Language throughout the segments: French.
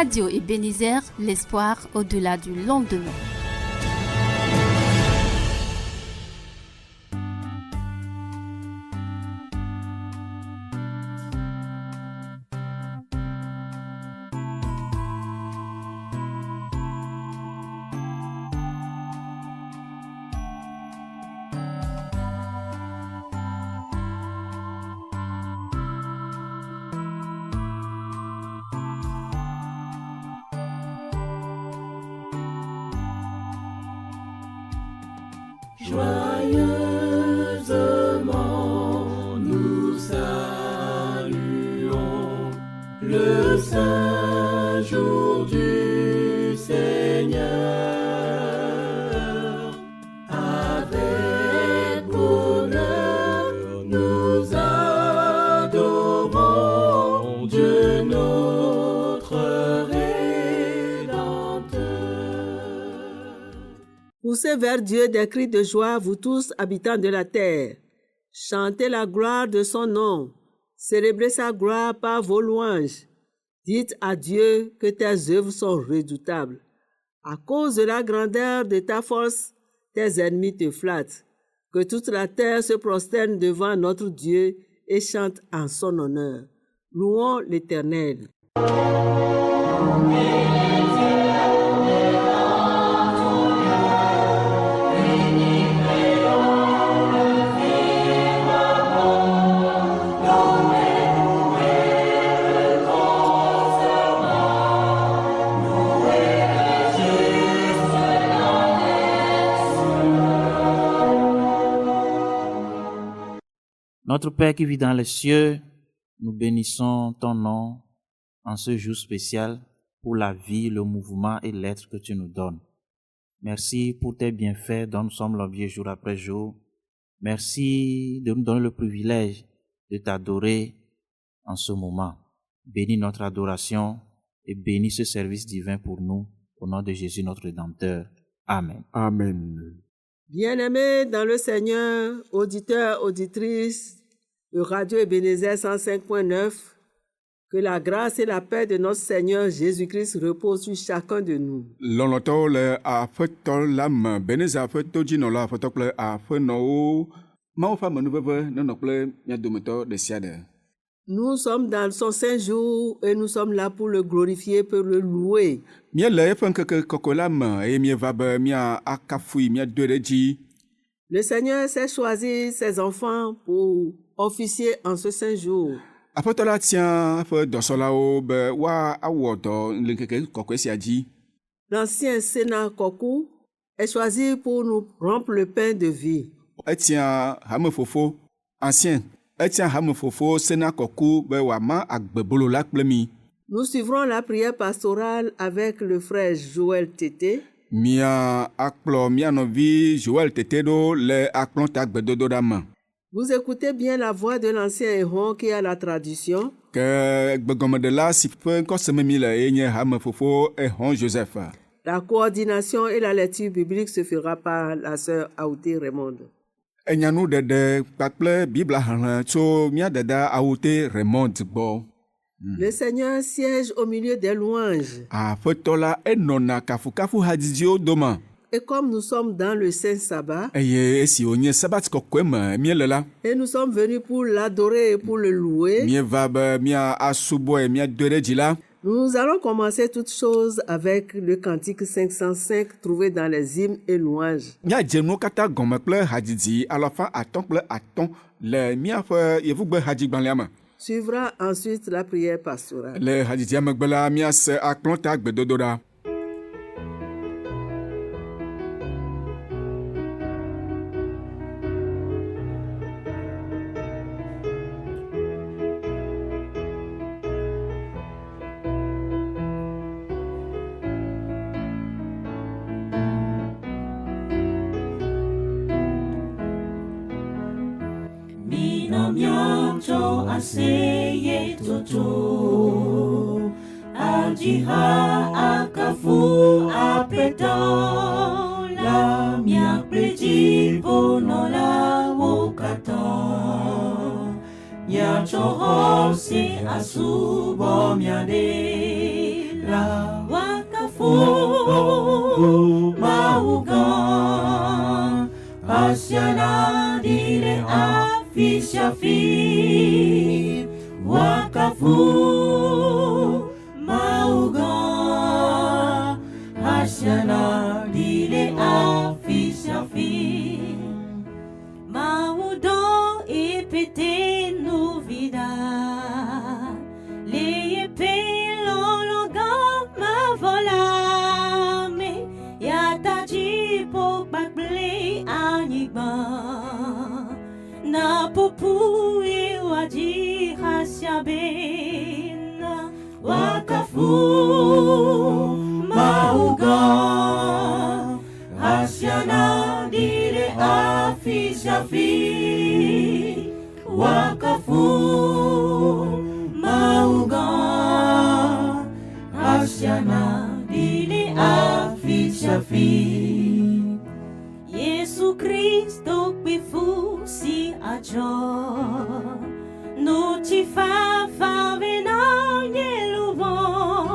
Radio Ebenezer, l'espoir au-delà du lendemain. Joyeusement nous saluons le saint jour du Seigneur. Avec bonheur nous adorons Dieu notre Rédempteur. Poussez vers Dieu des cris de joie, vous tous, habitants de la terre. Chantez la gloire de son nom. Célébrez sa gloire par vos louanges. Dites à Dieu que tes œuvres sont redoutables. À cause de la grandeur de ta force, tes ennemis te flattent. Que toute la terre se prosterne devant notre Dieu et chante en son honneur. Louons l'Éternel. Notre Père qui vis dans les cieux, nous bénissons ton nom en ce jour spécial pour la vie, le mouvement et l'être que tu nous donnes. Merci pour tes bienfaits dont nous sommes l'objet jour après jour. Merci de nous donner le privilège de t'adorer en ce moment. Bénis notre adoration et bénis ce service divin pour nous. Au nom de Jésus notre Rédempteur. Amen. Amen. Bien-aimés dans le Seigneur, auditeurs, auditrices de Radio Ebenezer 105.9, que la grâce et la paix de notre Seigneur Jésus-Christ reposent sur chacun de nous. Lɔlɔ̃tɔwo le aƒetɔ la me, Ebenezer ƒe todzinɔla aƒetɔ kple aƒenɔwo, Mawu ƒe amenuveve nenɔ kple mía dometɔ ɖe sia ɖe. Nous sommes dans son saint jour et nous sommes là pour le glorifier, pour le louer. Míele eƒe ŋkeke kɔkɔe la me eye míeva be míakafui, míadoe ɖe dzi. Le Seigneur s'est choisi ses enfants pour officier en ce saint jour. Aƒetɔ la tia eƒe dɔsɔlawo be woawɔ dɔ le ŋkeke kɔkɔe sia dzi. L'ancien Sénat Kokou est choisi pour nous rompre le pain de vie. Etia hamefofo ancien. Etia hamefofo Sénat Kokou be wòama agbebolo la kple mi. Nous suivrons la prière pastorale avec le frère Joël Tété. Mia akplɔ mia nɔvi Joël Tété ɖo le akplɔ ta gbedodoɖa me. Vous écoutez bien la voix de l'ancien héron qui a la tradition. Ke gbegɔmeɖela si ƒe ŋkɔseme mi le ye nye hamefofo Ehon Joseph. La coordination et la lecture biblique se fera par la sœur Aouté Raymond. Enyanuɖeɖe kpakple Bibla xexlẽ tso mía dada Aouté Raymond gbɔ. Le Seigneur siège au milieu des louanges. Aƒetɔ la enɔna kafukafu hadzidziwo dome. Et comme nous sommes dans le Saint Sabbat, Eye esi wònye sabat kɔkɔe me míele la, et nous sommes venus pour l'adorer et pour le louer, míeva be míasubɔe, míadoe ɖe dzi la, nous allons commencer toutes choses avec le cantique 505 trouvé dans les hymnes et louanges. míadze nuwo katã gɔme kple hadzidzi 505 le míaƒe yevugbe hadzigbalẽa me. Suivra ensuite la prière pastorale. Le hadzidzia megbe la, míase akplɔta gbedodoɖa. Minomyoncho aseye toto Ajiha akafu apeta La mia prejipo no la wokata Mia chohosi asubo mia de la Hasiana dile afishafi wakafu mauga. Hasiana dile afishafi maudo ipete nuvida le pelo longa ma volame ya taji po bakble anigba na popu e waji hasiabena wakafu mauga. Hasiana dire afishafi wakafu mauga. Hasiana dire afishafi Yesu Kristo kwifusi ajo no ti fa vena yeluvola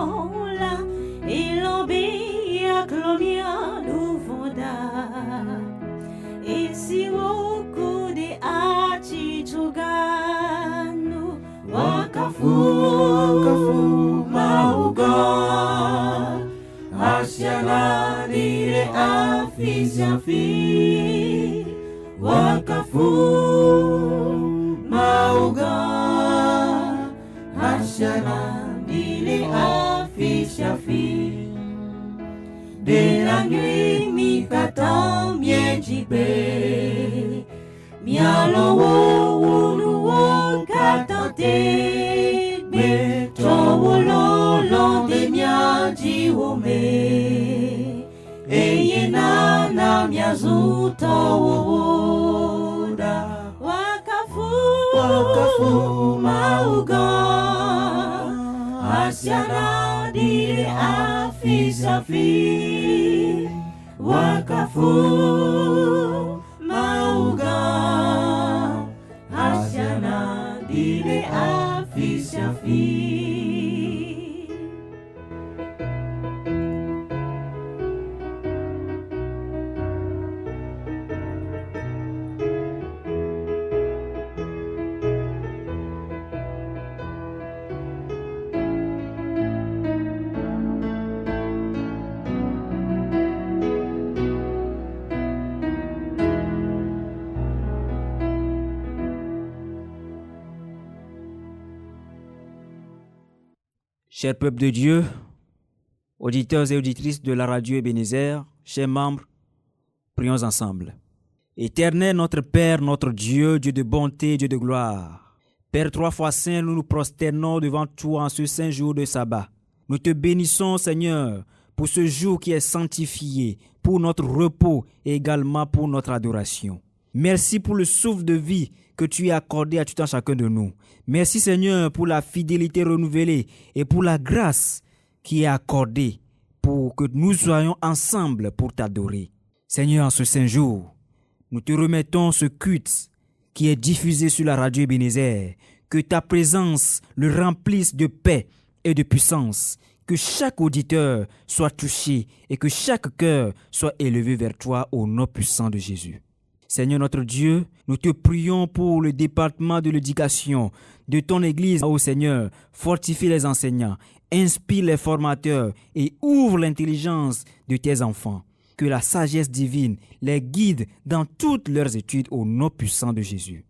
ilobi aklomia luvoda isi woku de achi chuganu wakafu mauga. Hasiana dire afishafi wakafu mauga. Hasiana dire afishafi de la nuit mi katam bien jibe mialo wo katante be towolo londe mia jiwome eyena na miazu towoda wakafu mauga. Hasiana dire afishafi wakafu mauga. Hasiana dire afishafi. Cher peuple de Dieu, auditeurs et auditrices de la radio Ebenezer, chers membres, prions ensemble. Éternel notre Père, notre Dieu, Dieu de bonté, Dieu de gloire. Père trois fois saint, nous nous prosternons devant toi en ce saint jour de sabbat. Nous te bénissons, Seigneur, pour ce jour qui est sanctifié, pour notre repos et également pour notre adoration. Merci pour le souffle de vie que tu as accordé à tout un chacun de nous. Merci Seigneur pour la fidélité renouvelée et pour la grâce qui est accordée pour que nous soyons ensemble pour t'adorer. Seigneur, en ce saint jour, nous te remettons ce culte qui est diffusé sur la radio Ebenezer. Que ta présence le remplisse de paix et de puissance. Que chaque auditeur soit touché et que chaque cœur soit élevé vers toi au nom puissant de Jésus. Seigneur notre Dieu, nous te prions pour le département de l'éducation de ton Église. Ô Seigneur, fortifie les enseignants, inspire les formateurs et ouvre l'intelligence de tes enfants. Que la sagesse divine les guide dans toutes leurs études au nom puissant de Jésus.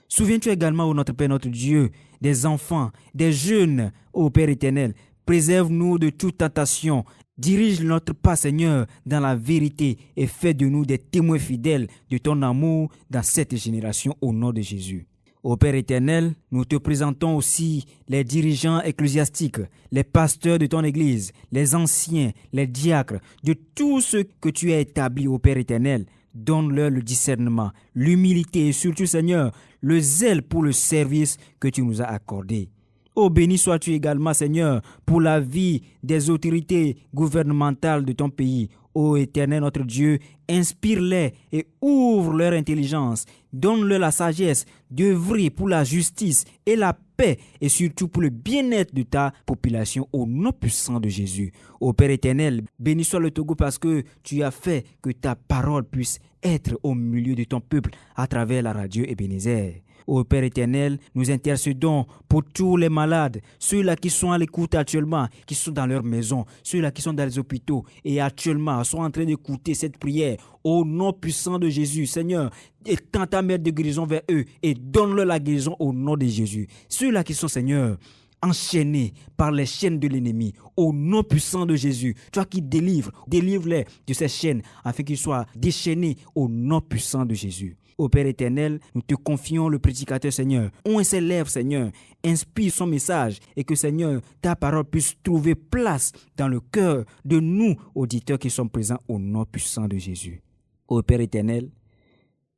Souviens-toi également, ô notre Père, notre Dieu, des enfants, des jeunes, ô Père éternel. Préserve-nous de toute tentation. Dirige notre pas, Seigneur, dans la vérité et fais de nous des témoins fidèles de ton amour dans cette génération au nom de Jésus. Ô Père éternel, nous te présentons aussi les dirigeants ecclésiastiques, les pasteurs de ton Église, les anciens, les diacres, de tous ceux que tu as établis, ô Père éternel. Donne-leur le discernement, l'humilité et surtout, Seigneur, le zèle pour le service que tu nous as accordé. Oh, béni sois-tu également, Seigneur, pour la vie des autorités gouvernementales de ton pays. Ô Éternel, notre Dieu, inspire-les et ouvre leur intelligence. Donne-leur la sagesse d'œuvrer pour la justice et la paix et surtout pour le bien-être de ta population au nom puissant de Jésus. Ô Père éternel, béni soit le Togo parce que tu as fait que ta parole puisse être au milieu de ton peuple à travers la radio Ebenezer. Ô Père éternel, nous intercédons pour tous les malades, ceux-là qui sont à l'écoute actuellement, qui sont dans leur maison, ceux-là qui sont dans les hôpitaux et actuellement sont en train d'écouter cette prière. Au nom puissant de Jésus, Seigneur, étends ta main de guérison vers eux et donne-leur la guérison au nom de Jésus. Ceux-là qui sont, Seigneur, enchaînés par les chaînes de l'ennemi, au nom puissant de Jésus, toi qui délivre-les de ces chaînes afin qu'ils soient déchaînés au nom puissant de Jésus. Ô Père éternel, nous te confions le prédicateur, Seigneur. Ouvre ses lèvres, Seigneur. Inspire son message et que, Seigneur, ta parole puisse trouver place dans le cœur de nous, auditeurs qui sommes présents au nom puissant de Jésus. Ô Père éternel,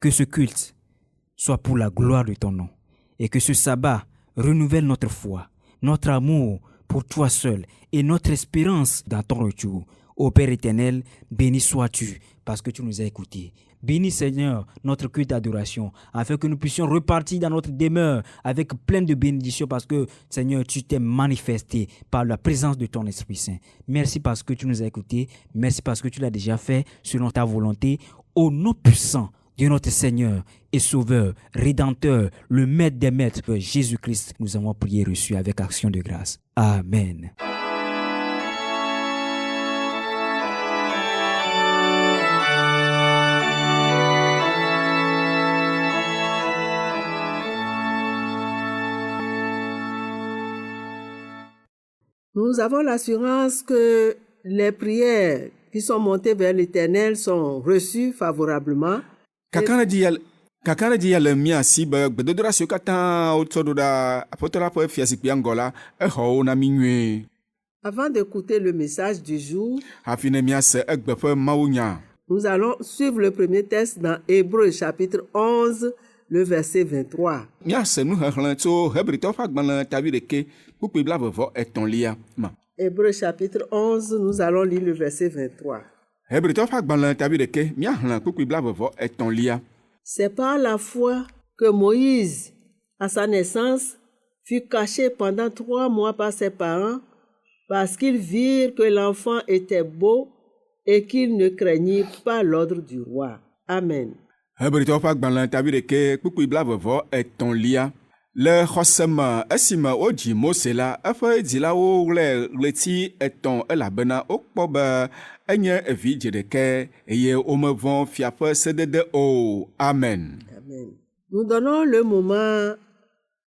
que ce culte soit pour la gloire de ton nom et que ce sabbat renouvelle notre foi, notre amour pour toi seul et notre espérance dans ton retour. Ô Père éternel, béni sois-tu parce que tu nous as écoutés. Bénis, Seigneur, notre culte d'adoration, afin que nous puissions repartir dans notre demeure avec plein de bénédictions parce que, Seigneur, tu t'es manifesté par la présence de ton Esprit Saint. Merci parce que tu nous as écoutés. Merci parce que tu l'as déjà fait selon ta volonté. Au nom puissant de notre Seigneur et Sauveur, Rédempteur, le Maître des Maîtres, Jésus-Christ, nous avons prié et reçu avec action de grâce. Amen. Nous avons l'assurance que les prières qui sont montées vers l'Éternel sont reçues favorablement. Kakana di yale mia si be gbedodora sio kata otsododa apotola po fiasi angola eho na minwe. Avant d'écouter le message du jour, Afine mia se egbefe mawunya. nous allons suivre le premier texte dans Hébreux chapitre 11, le verset 23. Mia se nu hehlen tso Hebrito fa gbale tabi deke pupi bla vevo etonlia ma. Hébreux chapitre 11, nous allons lire le verset 23. Hebrito fa gbale tabi deke mia hlen pupi bla vevo etonlia. C'est par la foi que Moïse, à sa naissance, fut caché pendant 3 mois par ses parents parce qu'ils virent que l'enfant était beau et qu'ils ne craignirent pas l'ordre du roi. Amen. Hebrito fa gbale tabi deke pupi bla vevo etonlia. Le xɔseme esime wodzi Mose la eƒe dzilawo ɣlẽ ɣleti etɔ̃ elabena wokpɔ be enye evi dzeɖeke eye womevɔ̃ fia ƒe sedede o. Amen. Amen. Nous donnons le moment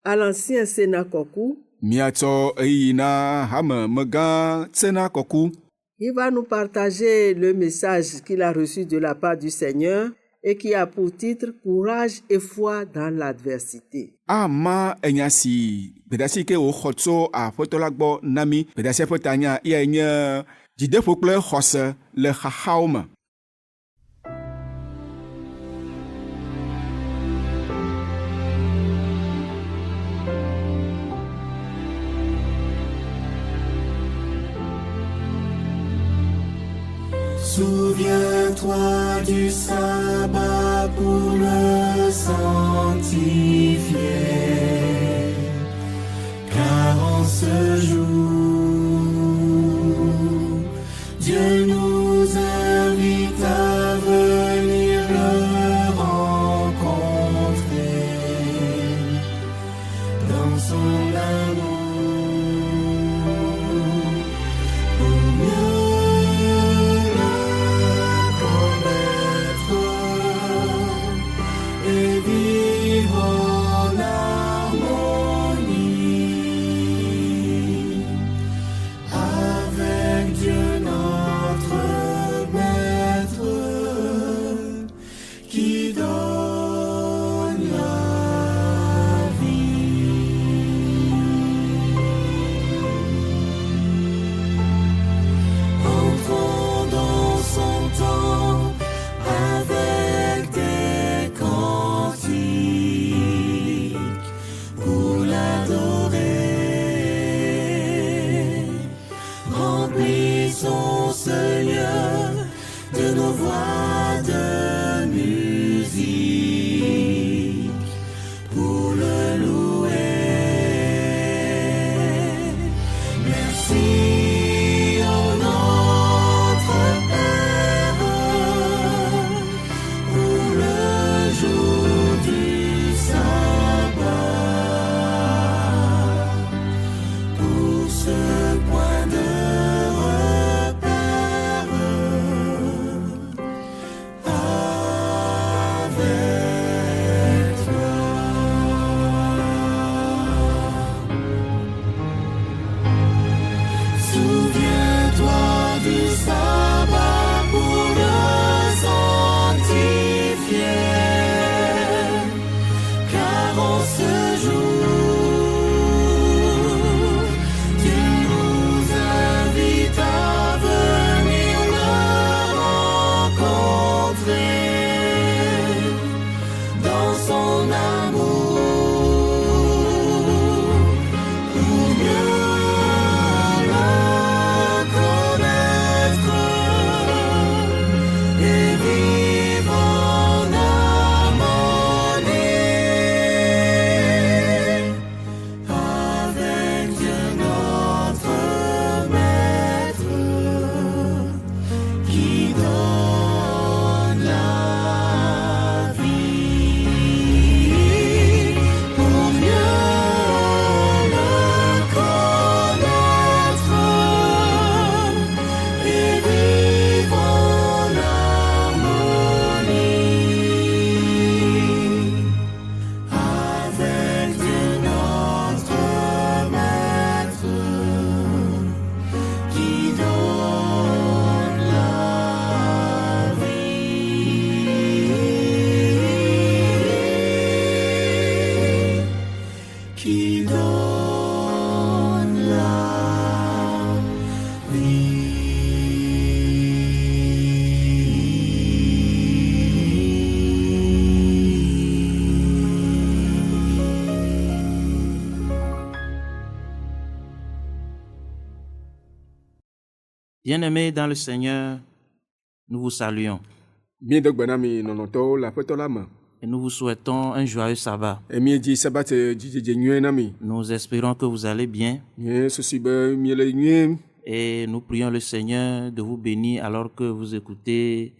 à l'ancien Sénakoku Miatsɔ ɣeyiɣi na hamemegã Tsenakoku. qui va nous partager le message qu'il a reçu de la part du Seigneur et qui a pour titre « Courage et foi dans l'adversité ». Ama enya si gbedasi ke woxɔ tso aƒetɔ la gbɔ na mi. Gbedasi ƒe tanya ya nye dzideƒo kple xɔse le xaxawo me. Souviens-toi du sabbat pour le sanctifier, car en ce jour, Dieu nous invite à venir le rencontrer dans son amour pour mieux et Bien-aimés dans le Seigneur, nous vous saluons Miedogbe na mi nɔnɔtɔwo le aƒetɔ la me. et nous vous souhaitons un joyeux sabbat. Miedzi sabat dzidzedze nyuie na mi. Nous espérons que vous allez bien Míesusu be miele nyuie. et nous prions le Seigneur de vous bénir alors que vous écoutez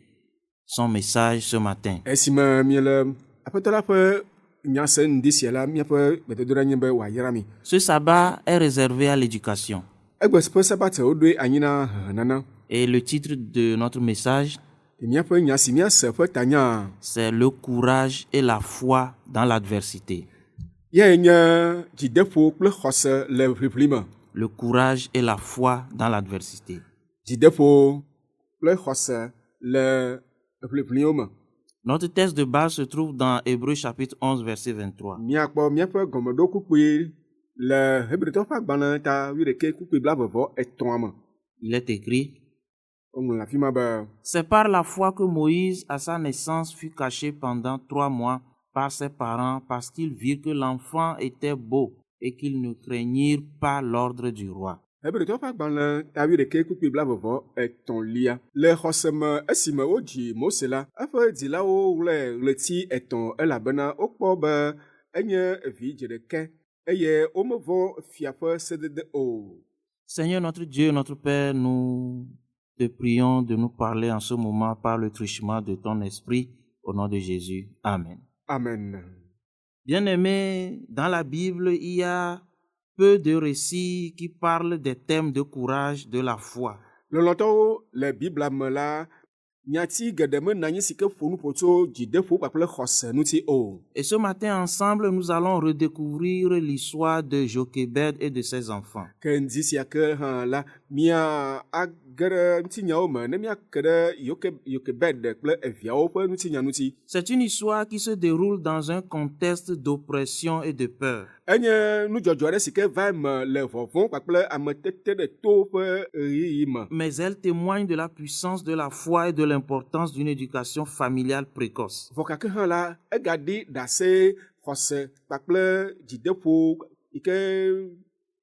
son message ce matin. Esime miele aƒetɔ la ƒe nya se ŋdi sia la, míaƒe gbedodoɖa nye be wòayra mi. Ce sabbat est réservé à l'éducation Egbe ƒe sabat woɖoe anyi na hehenana. et le titre de notre message, Míaƒe nya si míase ƒe tanya c'est le courage et la foi dans l'adversité. yae nye dzideƒo kple xɔse le ʋiʋli me. Le courage et la foi dans l'adversité. Dzideƒo kple xɔse le ʋiʋliwo me. Notre texte de base se trouve dans Hébreux chapitre 11 verset 23. Míakpɔ míaƒe gɔmeɖokukui le Hebritɔwo ƒe agbalẽ ta 11:23 me. Il est écrit: Woŋlɔ le afi ma be c'est par la foi que Moïse, à sa naissance, fut caché pendant 3 mois par ses parents parce qu'ils virent que l'enfant était beau et qu'ils ne craignirent pas l'ordre du roi. Hebritɔwo ƒe agbalẽ ta 11:23 le xɔse me esime wodzi Mose la, eƒe dzilawo ɣlãe ɣleti 3 elabena wokpɔ be enye vi dzeɖeke eye womevɔ̃ fia ƒe sedede o. Seigneur notre Dieu, notre Père, nous te prions de nous parler en ce moment par le truchement de ton esprit, au nom de Jésus. Amen. Amen. Bien-aimés, dans la Bible, il y a peu de récits qui parlent des thèmes de courage, de la foi. Lɔlɔ̃tɔwo le Bibla me la, nyati geɖe mena anyi si ke ƒo nu ƒo tso dzideƒo kpakple xɔse ŋuti o. Et ce matin, ensemble, nous allons redécouvrir l'histoire de Jochebed et de ses enfants. Ke ŋdi sia ke hã la, mía age ɖe ŋutinyawo me ne míake ɖe Yokebed kple eviawo ƒe ŋutinya ŋuti. C'est une histoire qui se déroule dans un contexte d'oppression et de peur. Enye nudzɔdzɔ aɖe si ke va eme le vɔvɔ̃ kpakple ametete ɖe to ƒe ɣeyiɣi me. Mais elle témoigne de la puissance de la foi et de l'importance d'une éducation familiale précoce. Vɔkake hã la, egaɖi ɖase xɔse kpakple dzideƒo yi ke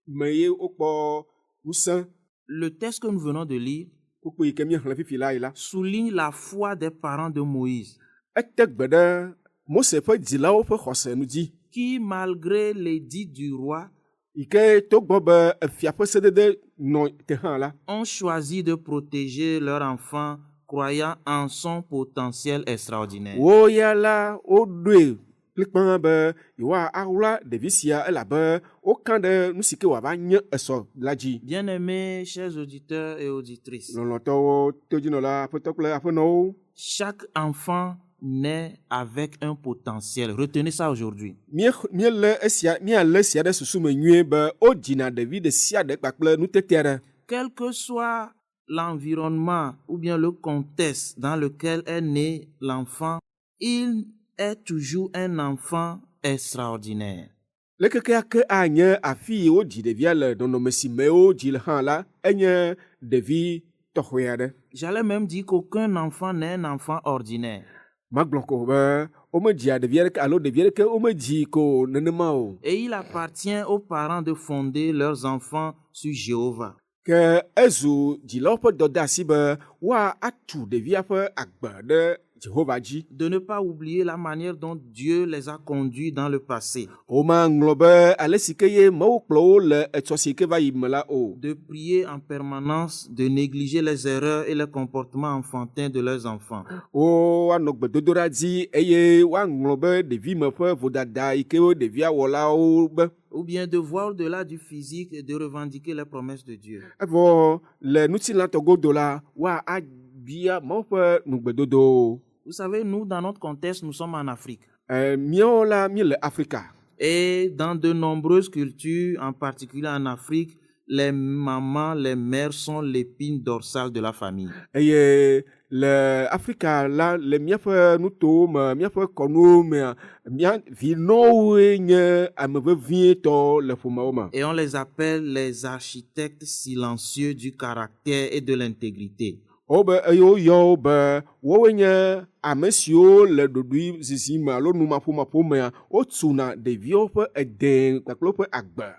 me ye wokpɔ ŋusẽ. Le texte que nous venons de lire Kpukpu yi ke míexlẽ fifi la yi la, souligne la foi des parents de Moïse, ete gbe ɖe Mose ƒe dzilawo ƒe xɔse nu dzi, qui, malgré l'édit du roi, yi ke togbɔ be efia ƒe sedede nɔ te hã la, ont choisi de protéger leur enfant, croyant en son potentiel extraordinaire. wo ya la woɖoe kplikpã be yewoa aɣla ɖevi sia elabe woka ɖe nu si ke wòava nye esɔ la dzi. Bien-aimés, chers auditeurs et auditrices, Lɔlɔ̃tɔwo, todzinɔla, aƒetɔ kple aƒenɔwo, chaque enfant naît avec un potentiel. Retenez ça aujourd'hui. míalé esia ɖe susu me nyuie be wodzina ɖevi ɖe sia ɖe kpakple nutete aɖe. Quel que soit l'environnement ou bien le contexte dans lequel est né l'enfant, il est toujours un enfant extraordinaire. Lekekea ke anye afi yi wodzi ɖevia le nɔnɔme si me wodzi le hã la, enye ɖevi tɔxɛ aɖe. J'allais même dire qu'aucun enfant n'est un enfant ordinaire. Magblɔ ko be womedzia ɖevi aɖeke alo ɖevi aɖeke womedzi ko nenema o. Et il appartient aux parents de fonder leurs enfants sur Jéhovah. Ke ezu dzilawo ƒe dɔdeasi be woatu ɖevia ƒe agbe ɖe Jehova dzi. De ne pas oublier la manière dont Dieu les a conduits dans le passé. Womaŋlɔ be ale si ke ye Mawu kplɔ wo le etsɔ si ke va yi me la o. De prier en permanence, de négliger les erreurs et les comportements enfantins de leurs enfants. Woanɔ gbedodoɖa dzi eye woaŋlɔ be ɖevime ƒe vodada yi ke wo ɖevia wɔ la wo be. Ou bien de voir au-delà du physique et de revendiquer les promesses de Dieu. Evɔ le ŋutilãtɔ godo la woabia Mawu ƒe nugbedodo. Vous savez, nous, dans notre contexte, nous sommes en Afrique. Míawo la mi le Afrika. Et dans de nombreuses cultures, en particulier en Afrique, les mamans, les mères sont l'épine dorsale de la famille. Eye le Afrika la le míaƒe nutowo me, míaƒe kɔnuwo me, mía vinɔwoe nye ame vevietɔ le ƒomewo me. Et on les appelle les architectes silencieux du caractère et de l'intégrité. Wobe eye woyɔ wo be wowoe nye ame siwo le ɖoɖoe zizi me alo numaƒomaƒo mea wotuna ɖeviwo ƒe ede kpakple woƒe agbe.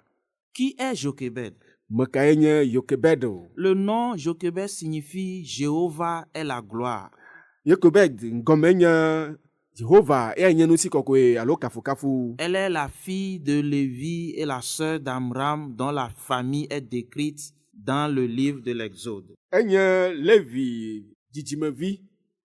Qui est Jochebed? Me kae nye Jochebed o? Le nom Jochebed signifie Jéhovah est la gloire. Jochebed ngɔme nye Jehova eya nye ŋutikɔkɔe alo kafukafu. Elle est la fille de Lévi et la sœur d'Amram dont la famille est décrite dans le livre de l'Exode. Enye Levi dzidzimevi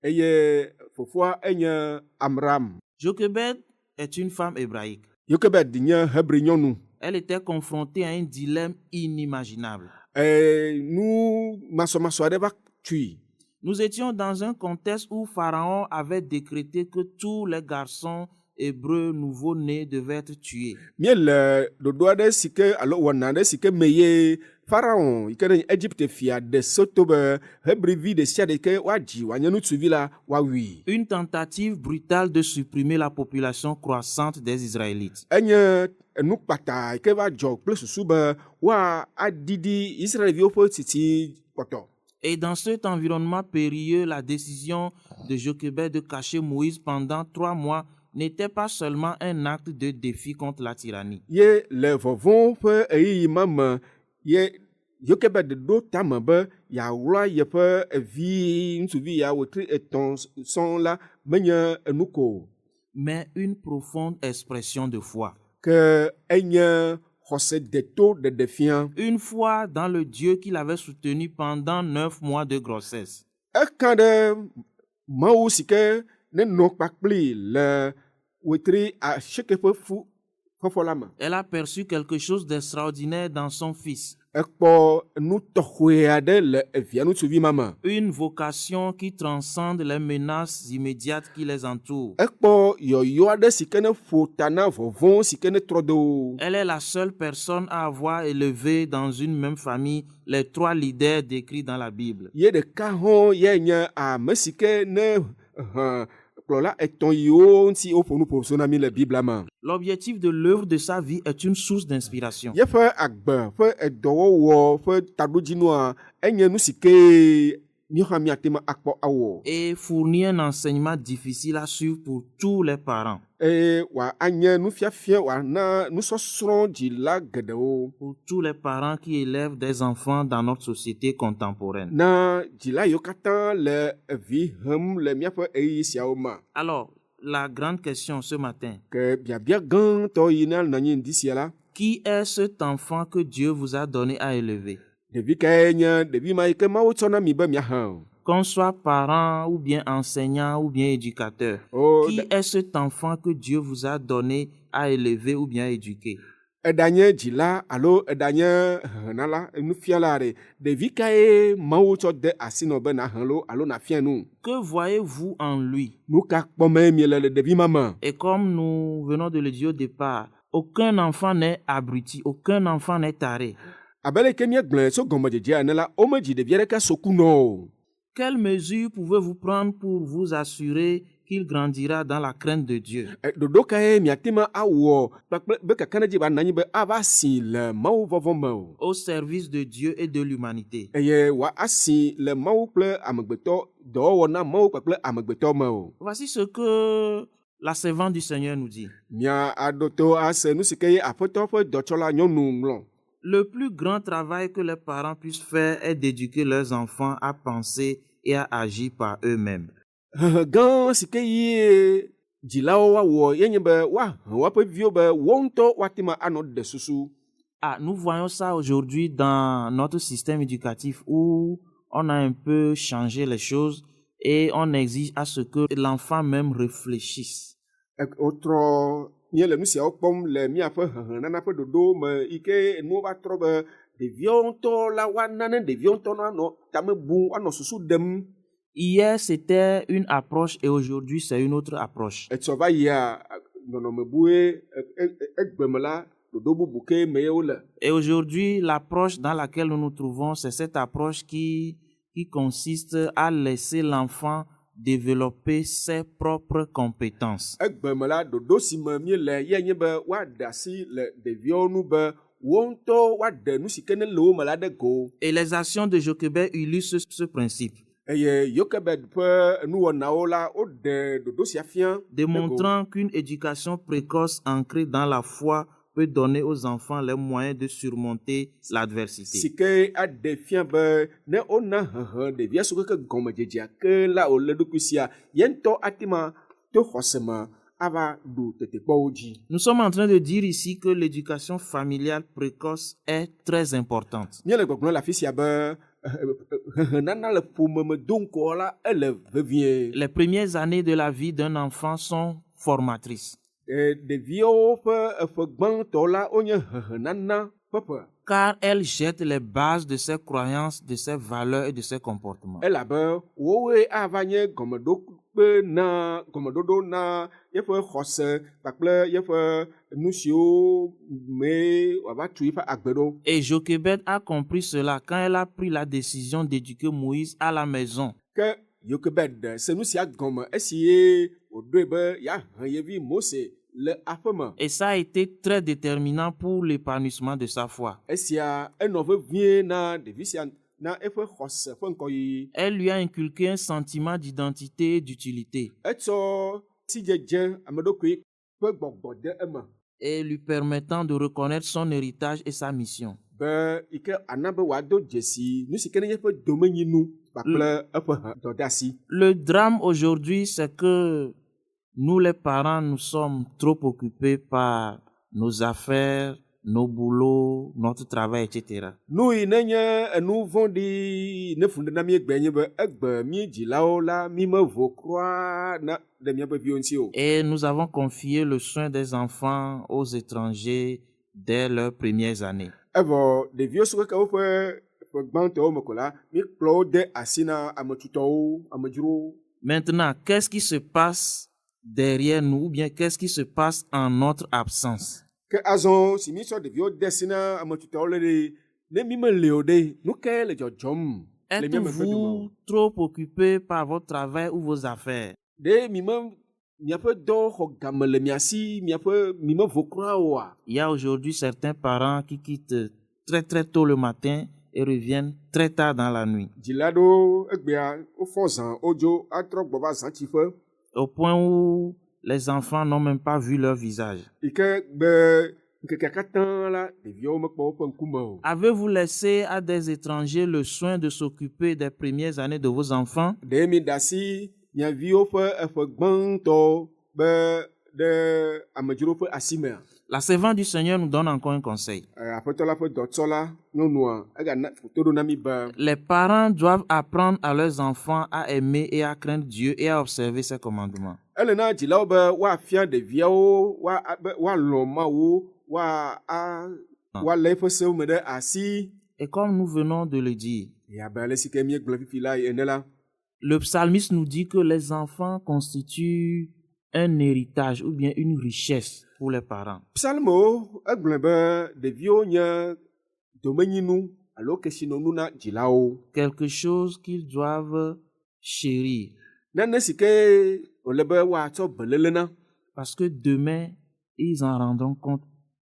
eye fofoa enye Amram. Jochebed est une femme hébraïque. Jochebed nye Hébreu nyɔnu. Elle était confrontée à un dilemme inimaginable. Nu masɔmasɔ aɖe va tui. Nous étions dans un contexte où Pharaon avait décrété que tous les garçons hébreux nouveau-nés devaient être tués. Míele ɖoɖo aɖe si ke alo wɔna aɖe si ke me ye Pharaon yi ke ɖe Egypte fia de soto be Hébreuvi ɖe sia ɖe ke woadzi wòanye ŋutsuvi la woawui. Une tentative brutale de supprimer la population croissante des Israélites. Enye nukpata yi ke va dzɔ kple susu be woadidi Israelviwo ƒe titi kpɔtɔ. Et dans cet environnement périlleux, la décision de Jochebed de cacher Moïse pendant 3 mois n'était pas seulement un acte de défi contre la tyrannie. Ye le vɔvɔ̃ ƒe ɣeyiɣi ma me ye Jochebed ɖo tame be yeawlɔ yeƒe vi ŋutsuvi ya wòtri 3 sɔŋ la menye enu ko. Mais une profonde expression de foi. Ke enye xɔse deto ɖeɖefia. Une foi dans le Dieu qu'il avait soutenu pendant 9 mois de grossesse. Eka ɖe Mawu si ke nenɔ kpakpli le wetri 9 ƒe fɔfɔ la me. Elle a perçu quelque chose d'extraordinaire dans son fils. Ekpɔ nu tɔxɔe aɖe le evia ŋutsuvi ma me. Une vocation qui transcende les menaces immédiates qui les entourent. Ekpɔ yɔyɔ aɖe si ke ne ƒo ta na vɔvɔ̃ si ke ne trɔ de wo. Elle est la seule personne à avoir élevé dans une même famille les 3 leaders décrits dans la Bible. Ye ɖeka hɔ̃ ye nye ame si ke ne kplɔla 3 yiwo ŋuti woƒo nu ƒo so na mi le Biblia me. L'objectif de l'œuvre de sa vie est une source d'inspiration. Yeƒe agbe ƒe edɔwɔwɔ ƒe taɖodzinua enye nu si ke míawo míate me akpɔ awɔ. Et fournir un enseignement difficile à suivre pour tous les parents. Eye wòanye nufiafia wòana nusɔsrɔ̃ dzila geɖewo. Pour tous les parents qui élèvent des enfants dans notre société contemporaine. Na dzila yiwo katã le vi hem le míaƒe ɣeyiɣi siawo me. Alors, la grande question ce matin. Ke biabia gãtɔ yi ne nɔ anyi ŋdi sia la. Qui est cet enfant que Dieu vous a donné à élever? Ɖevi kae nye ɖevi ma yi ke Mawu tsɔ na mi be miahe. Qu'on soit parent ou bien enseignant ou bien éducateur. Qui est cet enfant que Dieu vous a donné à élever ou bien éduquer? Eɖanye dzila alo eɖanye henala nufiala ɖe. Ɖevi kae Mawu tsɔ de asi nɔ be nahe lo alo nafia nu. Que voyez-vous en lui? Nu ka kpɔme miele le ɖevi ma me? Et comme nous venons de le dire au départ, aucun enfant n'est abruti, aucun enfant n'est taré. Abele ke míegblẽ tso gɔmedzedzea ene la, womedzi ɖevi aɖeke sokunɔ o. Quelles mesures pouvez-vous prendre pour vous assurer qu'il grandira dans la crainte de Dieu? Ɖoɖo kae miate me awɔ kpakple be kakanedzi ba nɔ anyi be ava si le Mawu vɔvɔ me o. Au service de Dieu et de l'humanité. Eye wòasi le Mawu kple amegbetɔ dɔwɔwɔ na Mawu kpakple amegbetɔ me o. Voici ce que La servante du Seigneur nous dit, Mia aɖo to ase nu si ke ye aƒetɔ ƒe dɔtsɔla nyɔnu ŋlɔ. le plus grand travail que les parents puissent faire est d'éduquer leurs enfants à penser et à agir par eux-mêmes. Hehe gã si ke yi dzilawo woawɔ ye nye be woahe woaƒe viwo be wo ŋutɔ woate ŋu anɔ ɖe susu. Ah, nous voyons ça aujourd'hui dans notre système éducatif où on a un peu changé les choses et on exige à ce que l'enfant même réfléchisse. Wotrɔ nye le nu siawo kpɔm le míaƒe hehenana ƒe ɖoɖo me yi ke nuwo va trɔ be ɖeviwo ŋutɔ la woana ne ɖeviwo ŋutɔ anɔ tame bum anɔ susu ɖem. Hier, c'était une approche et aujourd'hui, c'est une autre approche. Etsɔ va yia nɔnɔme bue egbeme la ɖoɖo bubu ke me ye wole. Et aujourd'hui, l'approche dans laquelle nous nous trouvons, c'est cette approche qui consiste à laisser l'enfant développer ses propres compétences. Egbeme la ɖoɖo si me míele ye nye be woaɖe asi le ɖeviwo nu be wo ŋutɔ woaɖe nu si ke ne le wo me la ɖe go. Et les actions de Jochebed illustrent ce principe, Eye Jochebed ƒe nuwɔnawo la woɖe ɖoɖo sia fia. démontrant qu'une éducation précoce ancrée dans la foi peut donner aux enfants les moyens de surmonter l'adversité. Si ke aɖe fia be ne wona hehe ɖevia siwo ke gɔmedzedzea ke la wòle ɖokui sia, ye ŋutɔ ate ŋu to xɔse me ava ɖu tetekpɔwo dzi. Nous sommes en train de dire ici que l'éducation familiale précoce est très importante. Míele gbɔgblɔm le afi sia be hehenana le ƒome me do ŋkɔ la ele vevie. Les premières années de la vie d'un enfant sont formatrices, Ɖeviwo ƒe eƒe gbãtɔ la wonye hehenana ƒe ƒe. car elles jettent les bases de ses croyances, de ses valeurs et de ses comportements. Elabe wowoe ava nye gɔmeɖoɖo na yeƒe xɔse kpakple yeƒe nu siwo me wòava tu yiƒe agbe ɖo. Et Jochebed a compris cela quand elle a pris la décision d'éduquer Moïse à la maison. Ke Jochebed se nu sia gɔme esi ye wòɖoe be yeahe ye vi Mose le aƒe me. Et ça a été très déterminant pour l'épanouissement de sa foi. Esia enɔ vevie na ɖevi sia na eƒe xɔse ƒe ŋkɔyiyi. Elle lui a inculqué un sentiment d'identité et d'utilité Etsɔ sidzedze ame ɖokui ƒe gbɔgbɔ de eme et lui permettant de reconnaître son héritage et sa mission. be yi ke ana be wòado dzesi nu si ke ne nye eƒe domenyinu kpakple eƒe dɔdeasi. Le drame aujourd'hui, c'est que nous les parents, nous sommes trop occupés par nos affaires, nos boulots, notre travail, etc. Nu yi ne nye enu vɔ̃ɖi ne fu na míegbe nye be egbe mí dzilawo la mí me vo kura na ɖe míaƒe viwo ŋuti o. Et nous avons confié le soin des enfants aux étrangers dès leurs premières années. Evɔ ɖeviwo siwo ke woƒe ƒe gbãtɔwo me ko la míekplɔ wo de asi na ametutɔwo, amedzrowo. Maintenant, qu'est-ce qui se passe derrière nous ou bien qu'est-ce qui se passe en notre absence? Ke azɔ si míetsɔ ɖeviwo de asi na ametutɔwo le ɖe ne mí meli o ɖe nu ke le dzɔdzɔm le mía megbe dome o. Êtes-vous trop occupé par votre travail ou vos affaires? Ɖe miaƒe dɔ xɔ game le mia si mi me vo kura oa. Il y a aujourd'hui certains parents qui quittent très très tôt le matin et reviennent très tard dans la nuit. Dzila ɖo egbea wofɔ zã wodzo atrɔ gbɔ va zãtiƒe. Au point où les enfants n'ont même pas vu leur visage. Yi ke gbe ŋkekea katã la ɖeviawo mekpɔ woƒe ŋkume o. Avez-vous laissé à des étrangers le soin de s'occuper des premières années de vos enfants? Ɖe mi ɖe asi mia viwo ƒe eƒe gbãtɔ be ɖe amedzro ƒe asimea. La servante du Seigneur nous donne encore un conseil. Aƒetɔ la ƒe dɔtsɔla nyɔnua egana toɖo na mi be Les parents doivent apprendre à leurs enfants à aimer et à craindre Dieu et à observer ses commandements. ele na dzilawo be woafia ɖeviawo woalɔ̃ Mawu woalé eƒe sewo me ɖe asi. Et comme nous venons de le dire, Abe ale si ke míegblɔ fifi la ene la. le psalmiste nous dit que les enfants constituent un héritage ou bien une richesse pour les parents. Psalmo egblɔ be ɖeviwo nye domenyinu alo kesinɔnu na dzilawo. Quelque chose qu'ils doivent chérir. Nane si ke wòle be woatsɔ beléle na. Parce que demain, ils en rendront compte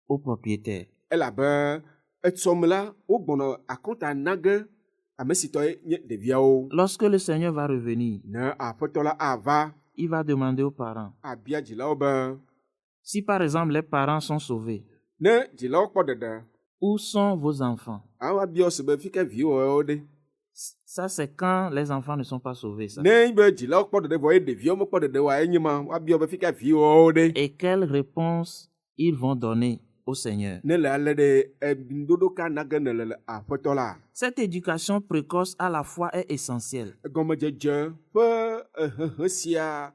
au propriétaire. Elabe etsɔme la wogbɔnɔ akɔnta nage ame si tɔe nye ɖeviawo. Lorsque le Seigneur va revenir, Ne aƒetɔ la ava il va demander aux parents. abia dzilawo be Si par exemple les parents sont sauvés, ne dzilawo kpɔ ɖeɖe où sont vos enfants? awabia wo se be fi ke viwo ɖe. Ça, c'est quand les enfants ne sont pas sauvés. Ça. Ne be dzilawo kpɔ ɖeɖe vɔ eye ɖeviwo mekpɔ ɖeɖe wa enye ma wabia wo be fi ke viwo ɖe. Et quelle réponse ils vont donner au Seigneur? Ne le ale ɖe enuɖoɖo ka nage ne le aƒetɔ la. Cette éducation précoce à la fois est essentielle. Gɔmedzedze ƒe hehe sia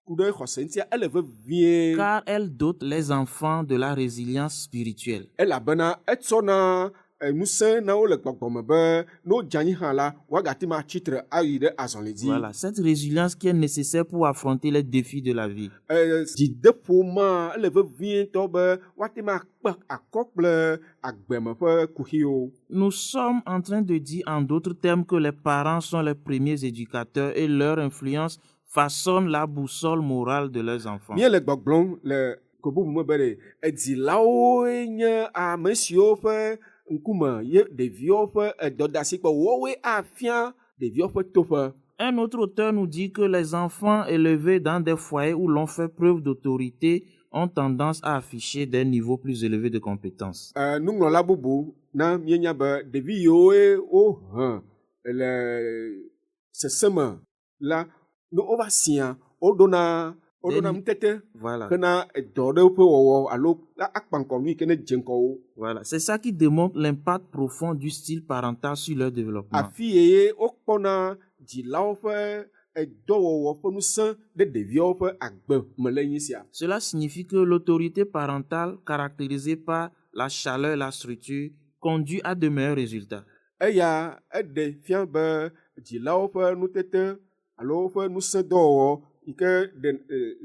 ku ɖe xɔse ŋutia ele vevie. Car elle dote les enfants de la résilience spirituelle. Elabena etsɔna ŋusẽ na wo le gbɔgbɔme be ne wodze anyi hã la woagate ma tsitre ayi ɖe azɔli dzi. Voilà, cette résilience qui est nécessaire pour affronter les défis de la vie. Dzideƒo ma ele vevie ŋutɔ be woate ma kpe akɔ kple agbeme ƒe kuxiwo. Nous sommes en train de dire en d'autres termes que les parents sont les premiers éducateurs et leur influence façonne la boussole morale de leurs enfants. Míele gbɔgblɔm le ko bubu me be ɖe edzilawoe nye ame siwo ƒe ŋkume ye ɖeviwo ƒe dɔdeasi kpɔ wowoe afia ɖeviwo ƒe toƒe. Un autre auteur nous dit que les enfants élevés dans des foyers où l'on fait preuve d'autorité ont tendance à afficher des niveaux plus élevés de compétences. Nuŋlɔla bubu na míenya be ɖevi yiwoe wohe le seseme la ne wova sia woɖona nutete Voilà. hena edɔ ɖe woƒe wɔwɔ alo akpa ŋkɔ nu yi ke ne dze ŋkɔ wo. Voilà. C'est ça qui démontre l'impact profond du style parental sur leur développement. Afi yeye wokpɔna dzilawo ƒe edɔwɔwɔ ƒe ŋusẽ ɖe ɖeviawo ƒe agbe me le nyi sia. Cela signifie que l'autorité parentale caractérisée par la chaleur et la structure conduit à de meilleurs résultats. Eya eɖe fia be dzilawo ƒe nutete alo woƒe ŋusẽdɔwɔwɔ yi ke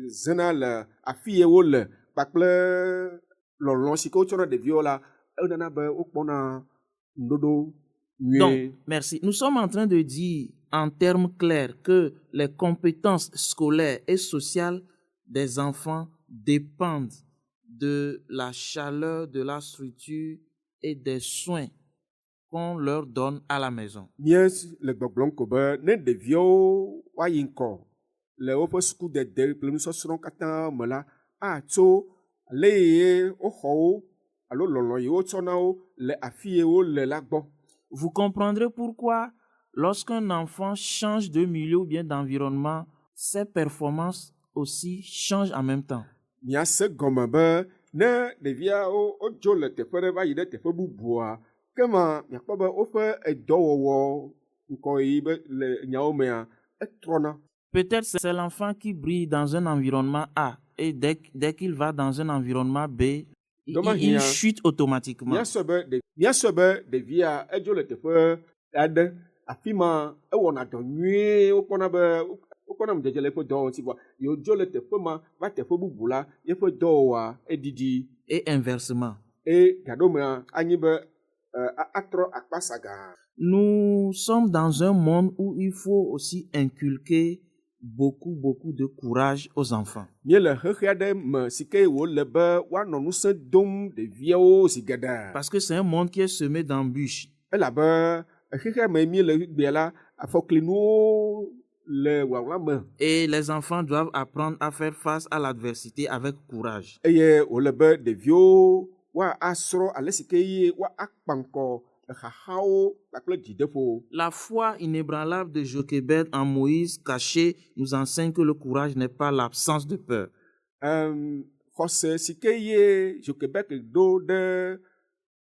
zena le afi ye wole kpakple lɔlɔ̃ si ke wotsɔna ɖeviwo la enana be wokpɔna ŋuɖoɖo nyuie. Donc, merci. Nous sommes en train de dire en termes clairs que les compétences scolaires et sociales des enfants dépendent de la chaleur, de la structure et des soins qu'on leur donne à la maison. Mie le gbɔgblɔm ko be ne ɖeviwo woayi ŋkɔ le woƒe sukudede kple nusɔsrɔ̃ katã me la atso le ye woxɔ wo alo lɔlɔ̃ yi wotsɔna wo le afi ye wole la gbɔ. Vous comprendrez pourquoi lorsqu'un enfant change de milieu ou bien d'environnement, ses performances aussi changent en même temps. Miase gɔme be ne ɖeviawo wodzo le teƒe ɖe va yi ɖe teƒe bubua kema miakpɔ be woƒe edɔwɔwɔ ŋkɔ yi be le nyawo mea etrɔna. Peut-être c'est l'enfant qui brille dans un environnement A et dès qu'il va dans un environnement B, il chute automatiquement. Miasɔ be ɖevia edzo le teƒe aɖe afi ma ewɔna dɔ nyuie wokpɔna be wokpɔna ŋudzedze le eƒe dɔwɔwɔ ŋuti vɔ yewodzo le teƒe ma va teƒe bubu la yeƒe dɔwɔwɔa edidi. Et inversement. Gaɖomea anyi be atrɔ akpa saga. Nous sommes dans un monde où il faut aussi inculquer beaucoup de courage aux enfants. Míele xexe aɖe me si ke wòle be woanɔ ŋusẽ dom ɖeviawo si geɖe. Parce que c'est un monde qui est semé d'embûches. Elabe xexe me míele gbea la afɔklinuwo le wawla me. Et les enfants doivent apprendre à faire face à l'adversité avec courage. Eye wòle be ɖeviwo woasrɔ̃ ale si ke ye woakpa ŋkɔ xaxawo kpakple dzideƒo. La foi inébranlable de Jochebed en Moïse caché nous enseigne que le courage n'est pas l'absence de peur. Xɔse si ke ye Jochebed ɖo ɖe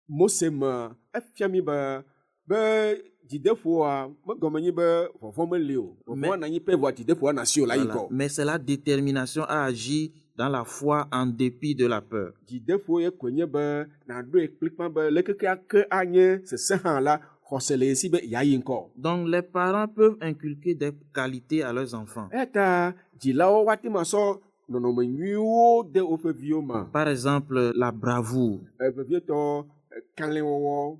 Mose me efia mi be dzideƒoa megɔme nyi be vɔvɔ meli o. Vɔvɔ nanyi pe vɔ dzideƒoa nasi o la yi kɔ. Mais c'est la détermination à agir dans la foi en dépit de la peur. Dzideƒo ye koe nye be naɖo ekplikpa be lekeke ake anye sese hã la xɔse le esi be yeayi ŋkɔ. Donc les parents peuvent inculquer des qualités à leurs enfants. Eta dzilawo woate ma sɔ nɔnɔme nyuiwo de woƒe viwo me. Par exemple, la bravoure. Vevietɔ kalẽwɔwɔ.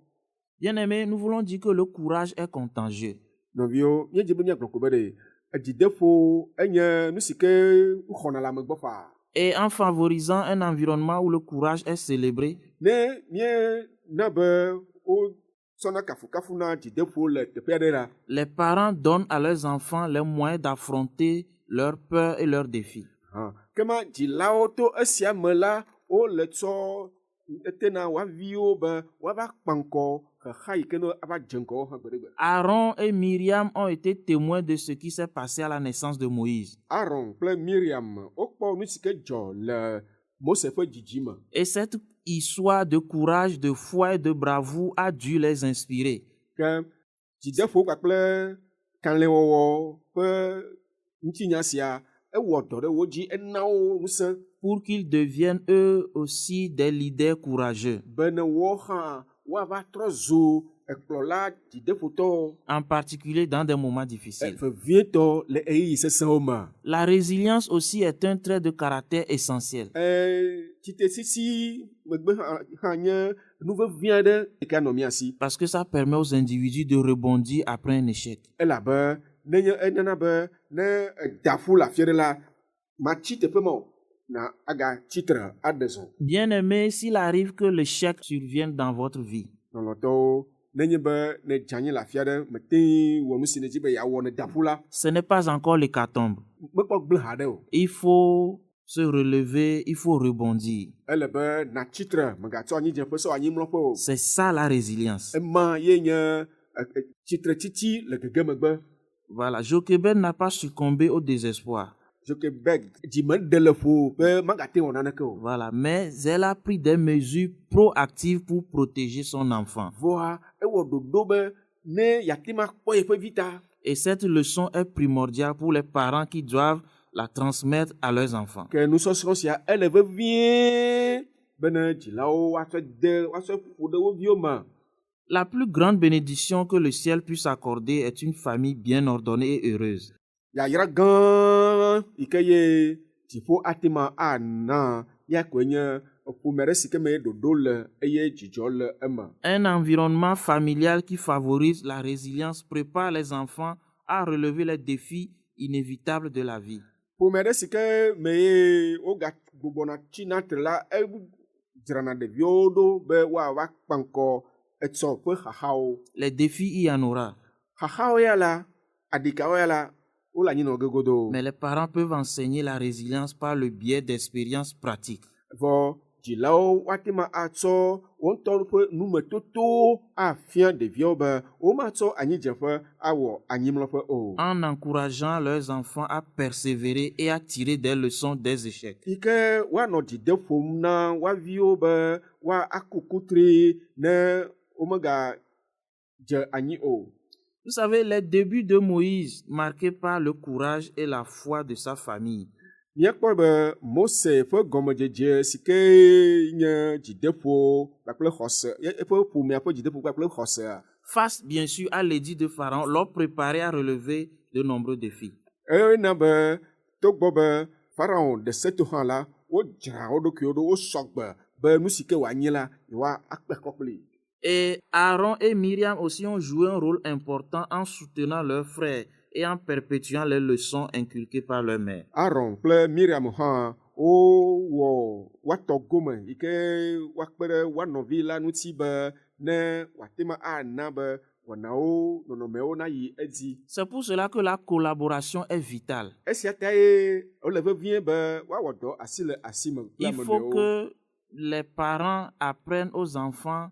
Bien-aimés, nous voulons dire que le courage est contagieux. Nɔviwo míedze be míagblɔ ko be ɖe dzideƒo enye nu si ke xɔna le amegbɔ faa. Et en favorisant un environnement où le courage est célébré, ne miena be wotsɔna kafukafu na dzideƒo le teƒe aɖe la. Les parents donnent à leurs enfants les moyens d'affronter leurs peurs et leurs défis. Kema dzilawo to esia me la wole tsɔ etena woaviwo be woava kpa ŋkɔ xexa yi ke ne ava dze ŋkɔ wo hã gbe ɖe gbe. Aaron et Myriam ont été témoins de ce qui s'est passé à la naissance de Moïse. Aaron kple Miriam wokpɔ nu si ke dzɔ le Mose ƒe dzidzime. Et cette histoire de courage, de foi et de bravoure a dû les inspirer. Ke dzideƒo kpakple kalẽwɔwɔ ƒe ŋutinya sia ewɔ dɔ ɖe wo dzi, ena wo ŋusẽ Pour qu'ils deviennent eux aussi des leaders courageux, be ne wo hã woava trɔ zu ekplɔla dzideƒotɔwo, en particulier dans des moments difficiles. vevietɔ le ɣeyiɣi sesẽwo me. La résilience aussi est un trait de caractère essentiel. Tsitesisi megbe hã nye nu vevi aɖe yi ke anɔ mia si, Parce que ça permet aux individus de rebondir après un échec. elabe nenye enana be ne edafu le afi aɖe la, matsi teƒe ma o, na aga tsitre aɖe zɔ. Bien-aimés, s'il arrive que l'échec survienne dans votre vie, Lɔlɔtɔwo, nenye be ne dze anyi le afi aɖe mete wɔ nu si ne dzi be yeawɔ ne dafu la, ce n'est pas encore l'hécatombe. mekpɔ gble ha ɖe o. Il faut se relever, il faut rebondir. Ele be natsitre megatsɔ anyidzeƒe sɔ anyimlɔƒe o. C'est ça la résilience. Ema ye nye tsitretsitsi le gege megbe. Voilà, Jochebed n'a pas succombé au désespoir. Jochebed dzime ɖe le ƒo be magate wɔ naneke o. Voilà, mais elle a pris des mesures proactives pour protéger son enfant. Voa ewɔ ɖoɖo be ne yeate ma kpɔ yeƒe vi ta. Et cette leçon est primordiale pour les parents qui doivent la transmettre à leurs enfants. Ke nusɔsrɔ̃ sia ele vevie be ne dzilawo woatsɔ ƒo ɖe wo viwo me. La plus grande bénédiction que le ciel puisse accorder est une famille bien ordonnée et heureuse. Yayra gã yi ke ye dziƒo ate ma ana ya koe nye ƒome ɖe si ke me ɖoɖo le eye dzidzɔ le eme. Un environnement familial qui favorise la résilience prépare les enfants à relever les défis inévitables de la vie. Ƒome ɖe si ke me ye wogagbugbɔna tsina tre la edzrana ɖeviwo ɖo be woava kpa ŋkɔ etsɔ ƒe xaxawo. Les défis, il y en aura. Xaxawo ya la, adikawo ya la, wole anyinɔ ge godoo. Mais les parents peuvent enseigner la résilience par le biais d'expériences pratiques. Vɔ dzilawo woate ma atsɔ wo ŋutɔ ƒe numetotowo afia ɖeviawo be womatsɔ anyidzeƒe awɔ anyimlɔƒe o. En encourageant leurs enfants à persévérer et à tirer des leçons des échecs. Yi ke woanɔ dzide ƒom na woaviwo be woaku kutri ne womegadze anyi o. Vous savez, les débuts de Moïse, marqués par le courage et la foi de sa famille, Míakpɔ be Mose ƒe gɔmedzedze si ke nye dzideƒo kpakple xɔse, eƒe ƒomea ƒe dzideƒo kpakple xɔsea, face bien sûr à l'édit de Pharaon, l'ont préparé à relever de nombreux défis. ena be togbɔ be Pharaon de seto hã la, wodzra wo ɖokuiwo ɖo, wosɔgbe be nu si ke wòanyi la, yewoa akpe kɔ kplii. Et Aaron et Myriam aussi ont joué un rôle important en soutenant leurs frères et en perpétuant les leçons inculquées par leur mère. Aaron kple Miriam hã wowɔ woatɔ gome yi ke woakpe ɖe woanɔvi la ŋuti be ne wòate ma ana be wɔnawo nɔnɔmewo nayi edzi. C'est pour cela que la collaboration est vitale. Esia ta ye wole vevie be woawɔ dɔ asi le asi me kple Il ame faut ɖewo. que les parents apprennent aux enfants